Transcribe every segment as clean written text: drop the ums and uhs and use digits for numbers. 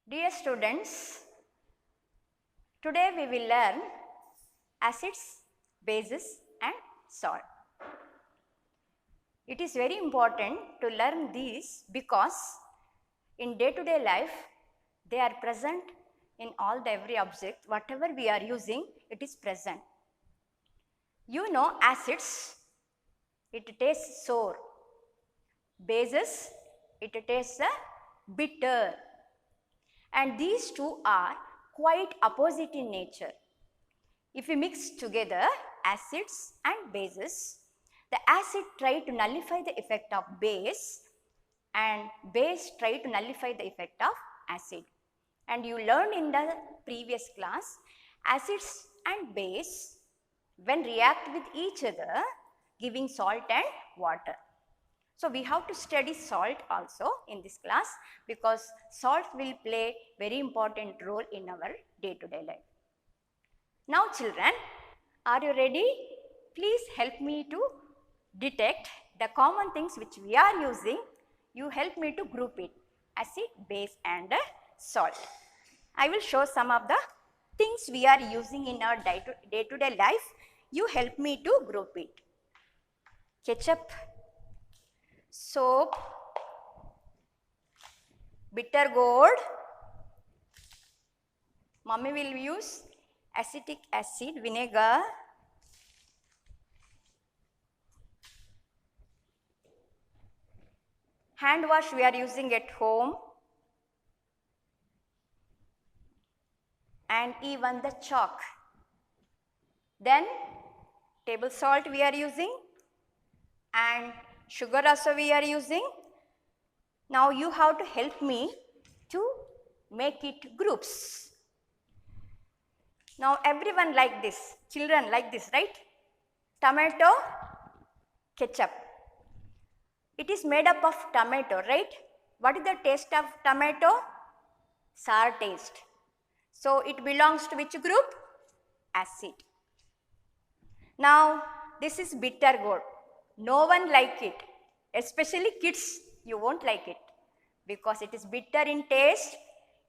Dear students, today we will learn acids, bases and salt. It is very important to learn these because in day-to-day life they are present in all the every object, whatever we are using, it is present. You know acids, it tastes sour. Bases, it tastes bitter. And these two are quite opposite in nature. If we mix together acids and bases, the acid try to nullify the effect of base and base try to nullify the effect of acid. And you learned in the previous class, acids and base when react with each other giving salt and water. So, we have to study salt also in this class because salt will play very important role in our day-to-day life. Now children, are you ready? Please help me to detect the common things which we are using. You help me to group it, acid, base and salt. I will show some of the things we are using in our day-to-day life. You help me to group it. Ketchup, soap, bitter gourd, mummy will use acetic acid, vinegar, hand wash we are using at home, and even the chalk. Then table salt we are using and sugar also we are using. Now you have to help me to make it groups. Now everyone like this, children like this, right? Tomato, ketchup. It is made up of tomato, right? What is the taste of tomato? Sour taste. So it belongs to which group? Acid. Now this is bitter gourd. No one like it, especially kids, you won't like it because it is bitter in taste,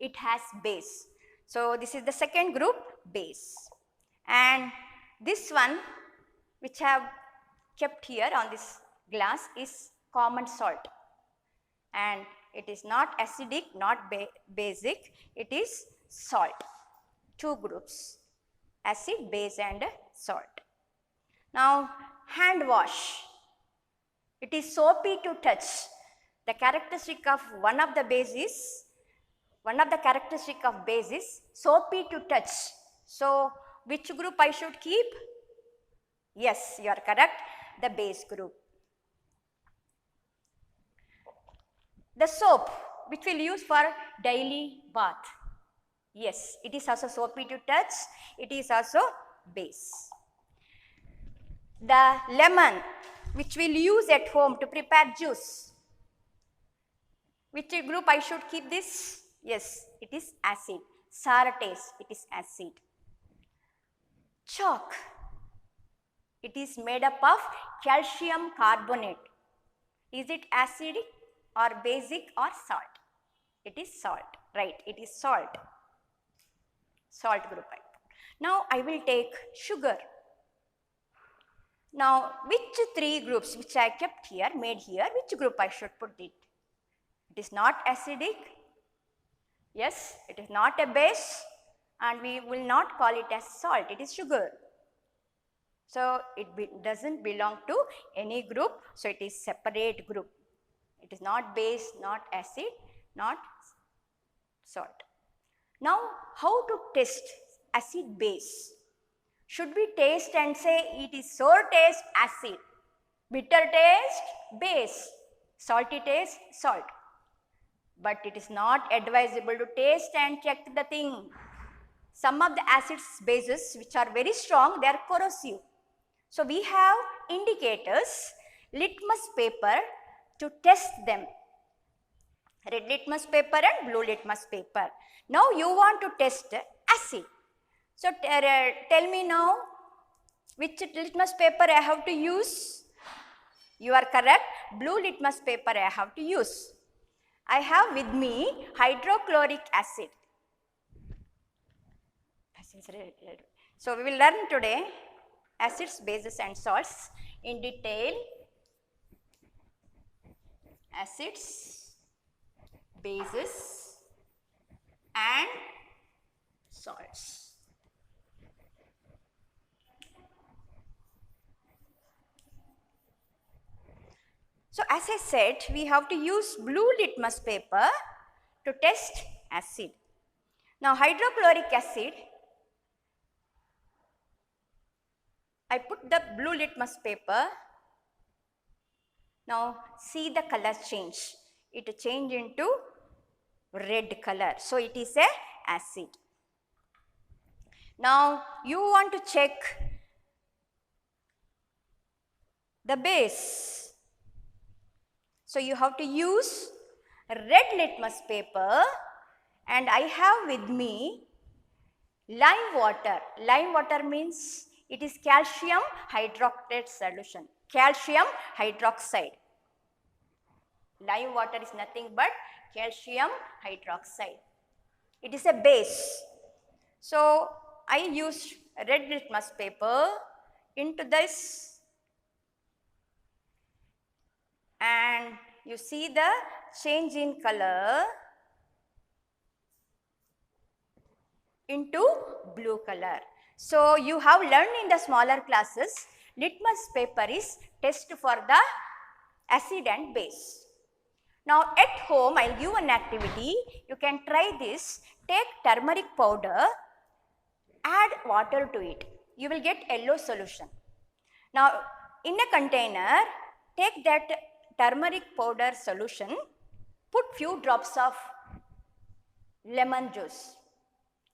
it has base. So this is the second group, base. And this one which I have kept here on this glass is common salt. And it is not acidic, not basic, it is salt. Two groups, acid, base and salt. Now hand wash. It is soapy to touch. The characteristic of one of the characteristic of base is soapy to touch. So which group I should keep? Yes, you are correct, the base group. The soap which we will use for daily bath. Yes, it is also soapy to touch, it is also base. The lemon which we will use at home to prepare juice. Which group I should keep this? Yes, it is acid. Sour taste, it is acid. Chalk. It is made up of calcium carbonate. Is it acidic or basic or salt? It is salt, right? It is salt. Salt group. Now I will take sugar. Now, which three groups which I kept here, made here, which group I should put it? It is not acidic. Yes, it is not a base and we will not call it as salt, it is sugar. So, it doesn't belong to any group, so it is separate group. It is not base, not acid, not salt. Now, how to test acid base? Should we taste and say it is sour taste, acid, bitter taste, base, salty taste, salt. But it is not advisable to taste and check the thing. Some of the acids, bases which are very strong, they are corrosive. So we have indicators, litmus paper to test them. Red litmus paper and blue litmus paper. Now you want to test acid. So tell me now, which litmus paper I have to use? You are correct, blue litmus paper I have to use. I have with me hydrochloric acid. So we will learn today acids, bases and salts in detail. Acids, bases and salts. So as I said, we have to use blue litmus paper to test acid. Now hydrochloric acid, I put the blue litmus paper. Now see the color change. It change into red color. So it is a acid. Now you want to check the base. So you have to use red litmus paper, and I have with me lime water. Lime water means it is calcium hydroxide solution. Calcium hydroxide. Lime water is nothing but calcium hydroxide. It is a base. So I used red litmus paper into this, and you see the change in color into blue color. So you have learned in the smaller classes, litmus paper is test for the acid and base. Now at home I will give an activity, you can try this. Take turmeric powder, add water to it, you will get yellow solution. Now in a container, take that turmeric powder solution, put few drops of lemon juice,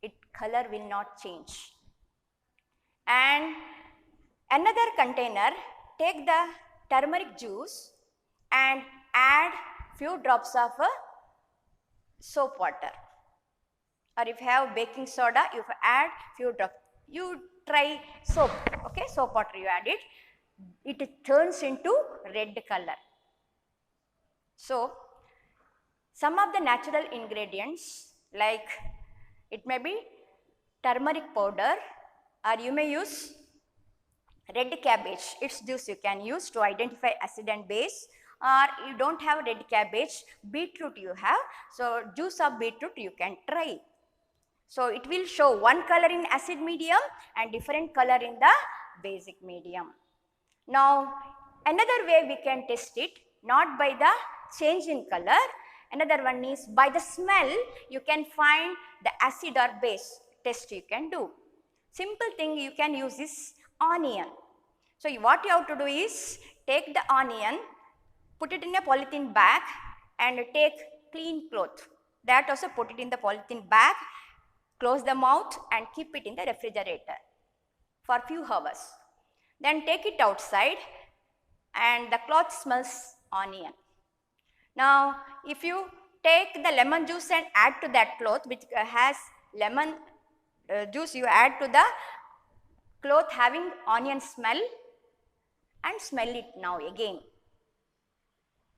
its color will not change. And another container, take the turmeric juice and add few drops of soap water, or if you have baking soda, you add few drops. You try soap, okay, soap water you add it turns into red color. So some of the natural ingredients, like it may be turmeric powder, or you may use red cabbage, its juice you can use to identify acid and base. Or you don't have red cabbage, beetroot you have, so juice of beetroot you can try. So it will show one color in acid medium and different color in the basic medium. Now another way we can test it, not by the change in color, another one is by the smell you can find the acid or base test you can do. Simple thing you can use is onion. So what you have to do is take the onion, put it in a polythene bag and take clean cloth. That also put it in the polythene bag, close the mouth and keep it in the refrigerator for few hours. Then take it outside and the cloth smells onion. Now if you take the lemon juice and add to that cloth which has lemon juice, you add to the cloth having onion smell and smell it now again.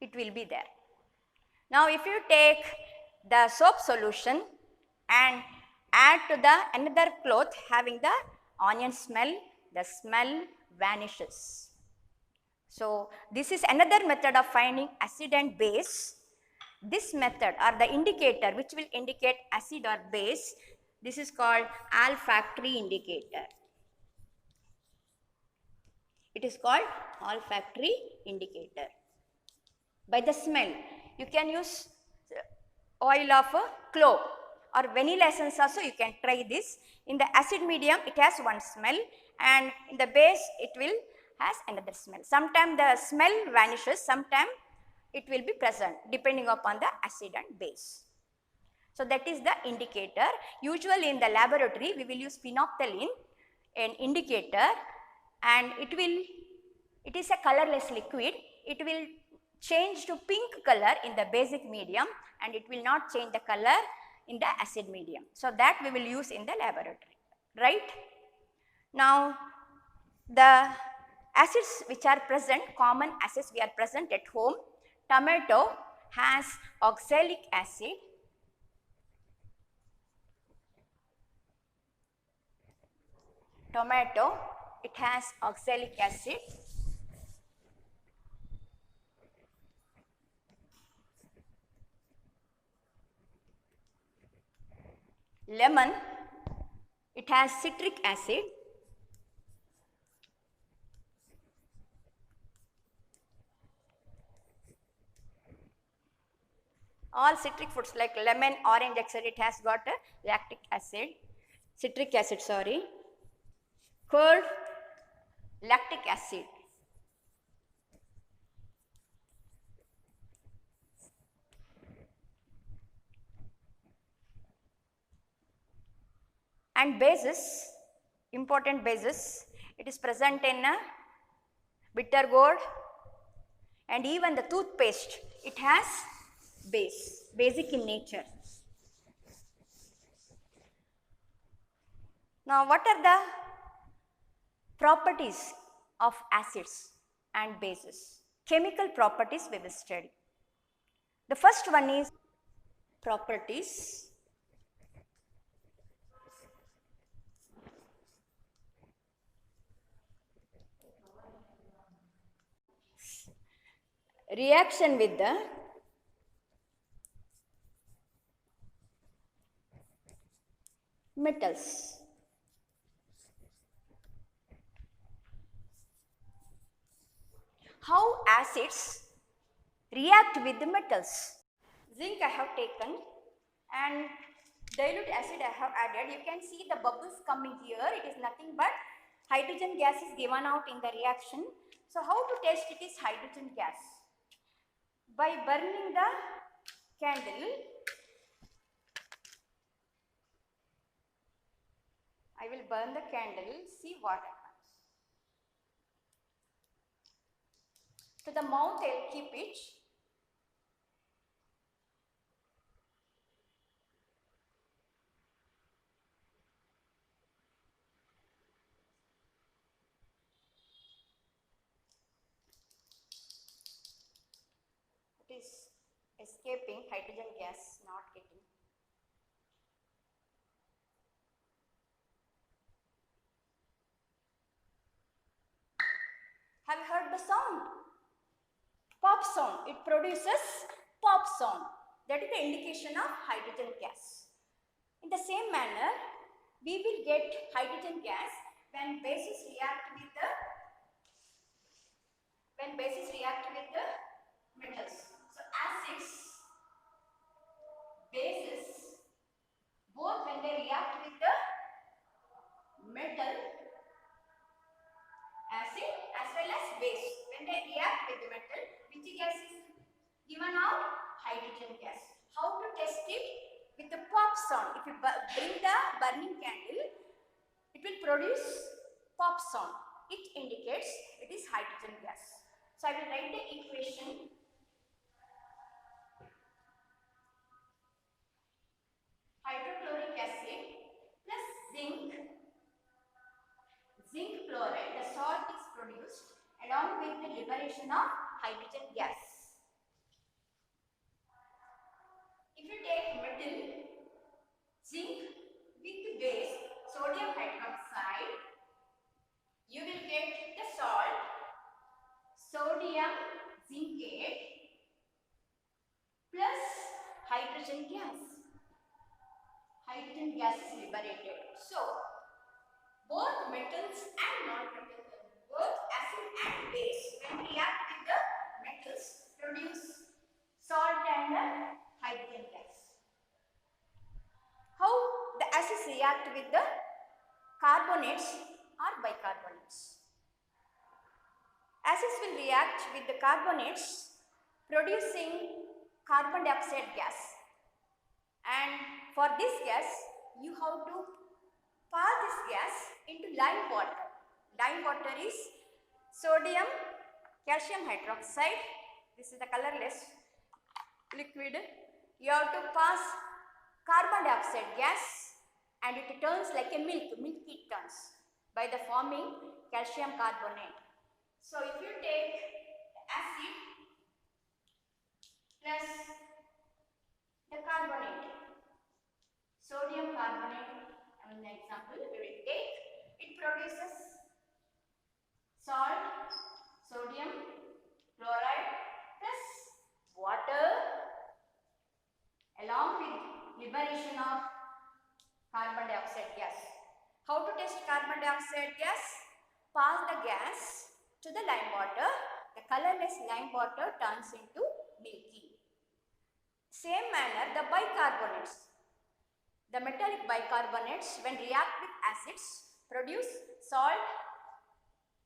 It will be there. Now if you take the soap solution and add to the another cloth having the onion smell, the smell vanishes. So this is another method of finding acid and base. This method or the indicator which will indicate acid or base, this is called olfactory indicator. It is called olfactory indicator. By the smell, you can use oil of clove or vanilla essence also you can try this. In the acid medium it has one smell and in the base it will has another smell. Sometimes the smell vanishes, sometimes it will be present depending upon the acid and base. So that is the indicator. Usually in the laboratory we will use phenolphthalein, an indicator, and it is a colorless liquid. It will change to pink color in the basic medium and it will not change the color in the acid medium. So that we will use in the laboratory, right? Now the acids which are present, common acids we are present at home, tomato has oxalic acid. Tomato, it has oxalic acid. Lemon, it has citric acid. All citric fruits like lemon, orange, etc., it has got a lactic acid, citric acid, sorry. Curd, lactic acid. And bases, important bases, it is present in bitter gourd, and even the toothpaste, it has base, basic in nature. Now, what are the properties of acids and bases? Chemical properties we will study. The first one is properties. Reaction with the metals. How acids react with the metals? Zinc I have taken and dilute acid I have added. You can see the bubbles coming here. It is nothing but hydrogen gas is given out in the reaction. So, how to test it is hydrogen gas? By burning the candle, I will burn the candle, see what happens. To the mouth I will keep it. It is escaping, hydrogen gas not getting. Have you heard the sound? Pop sound. It produces pop sound. That is the indication of hydrogen gas. In the same manner, we will get hydrogen gas when bases react with the metals. So acids, bases, both when they react with the metal, acid as well as base, when they react with the metal, which gas is given out? Hydrogen gas. How to test it? With the pop sound. If you bring the burning candle, it will produce pop sound. It indicates it is hydrogen gas. So I will write the equation. Hydrochloric acid plus zinc chloride, the salt is produced along with the liberation of hydrogen gas. If you take metal, zinc with the base sodium hydroxide, you will get the salt sodium zincate plus hydrogen gas. Hydrogen gas is liberated. So, both metals and non-metals, both acid and base, when react with the metals, produce salt and hydrogen gas. How the acids react with the carbonates or bicarbonates? Acids will react with the carbonates, producing carbon dioxide gas. And for this gas, you have to pass this gas into lime water. Lime water is sodium calcium hydroxide. This is the colorless liquid. You have to pass carbon dioxide gas and it turns like a milk. Milk it turns by the forming calcium carbonate. So if you take acid plus the carbonate. Sodium carbonate, I mean the example we will take, it produces salt, sodium chloride plus water along with liberation of carbon dioxide gas. How to test carbon dioxide gas? Pass the gas to the lime water. The colorless lime water turns into milky. Same manner, the bicarbonates. The metallic bicarbonates, when react with acids, produce salt,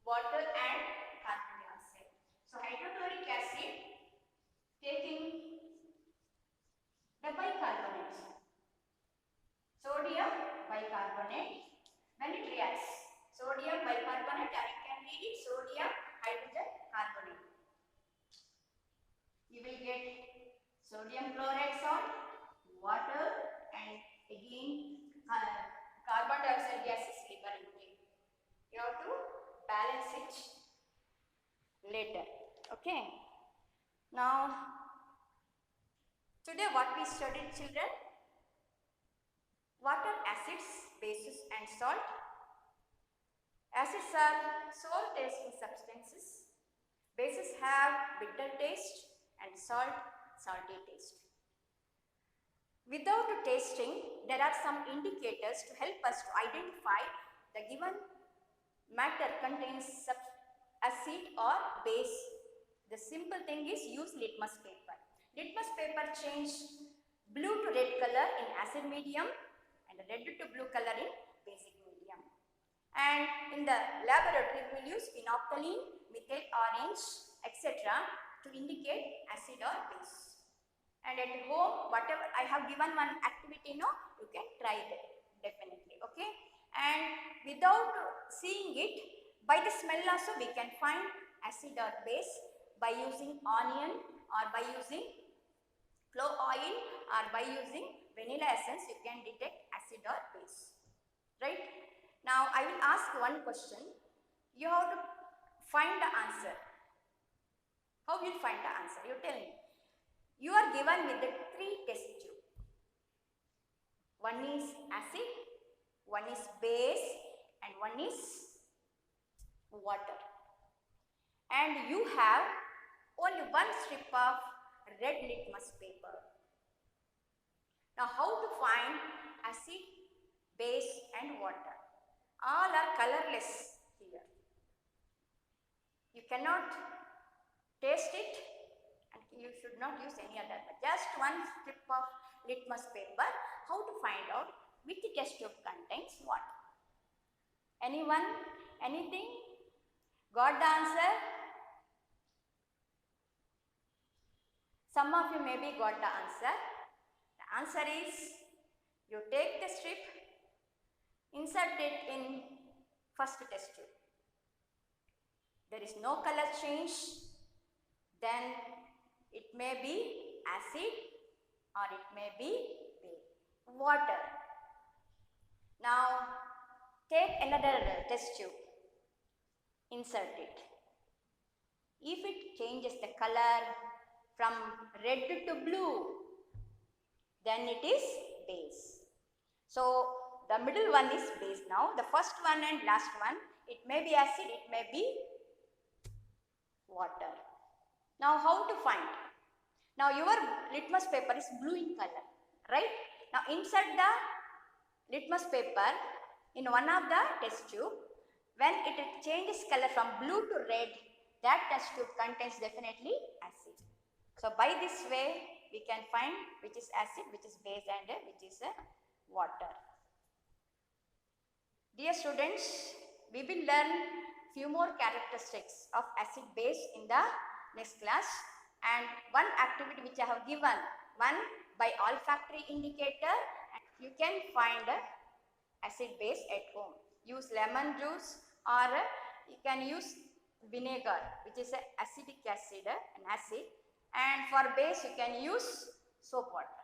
water and carbon dioxide. So hydrochloric acid taking the bicarbonates, sodium bicarbonate, when it reacts, sodium bicarbonate, or you can read it sodium hydrogen carbonate. You will get sodium chloride salt, water and again carbon dioxide gas is liberated. You have to balance it later. Okay. Now, today what we studied, children? What are acids, bases and salt? Acids are sour tasting substances. Bases have bitter taste and salt, salty taste. Without tasting, there are some indicators to help us to identify the given matter contains acid or base. The simple thing is use litmus paper. Litmus paper change blue to red color in acid medium and red to blue color in basic medium. And in the laboratory, we will use phenolphthalein, methyl orange, etc. to indicate acid or base. And at home, whatever I have given one activity, no, you can try that definitely. Okay. And without seeing it, by the smell also we can find acid or base by using onion or by using clove oil or by using vanilla essence. You can detect acid or base. Right. Now I will ask one question. You have to find the answer. How will you find the answer? You tell me. You are given with the 3 test tubes. One is acid, one is base and one is water. And you have only one strip of red litmus paper. Now how to find acid, base and water? All are colorless here. You cannot taste it. You should not use any other, but just one strip of litmus paper. How to find out which test tube contains what? Anyone? Anything? Got the answer? Some of you maybe got the answer. The answer is, you take the strip, insert it in first test tube. There is no color change, then it may be acid or it may be water. Now take another test tube, insert it. If it changes the color from red to blue, then it is base. So the middle one is base now. The first one and last one, it may be acid, it may be water. Now how to find? Now your litmus paper is blue in color, right? Now insert the litmus paper in one of the test tube. When it changes color from blue to red, that test tube contains definitely acid. So by this way we can find which is acid, which is base and which is water. Dear students, we will learn few more characteristics of acid base in the next class, and one activity which I have given, one by olfactory indicator, and you can find acid base at home. Use lemon juice or you can use vinegar, which is acetic acid, an acid, and for base you can use soap water.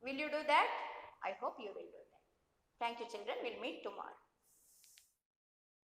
Will you do that? I hope you will do that. Thank you children, we will meet tomorrow.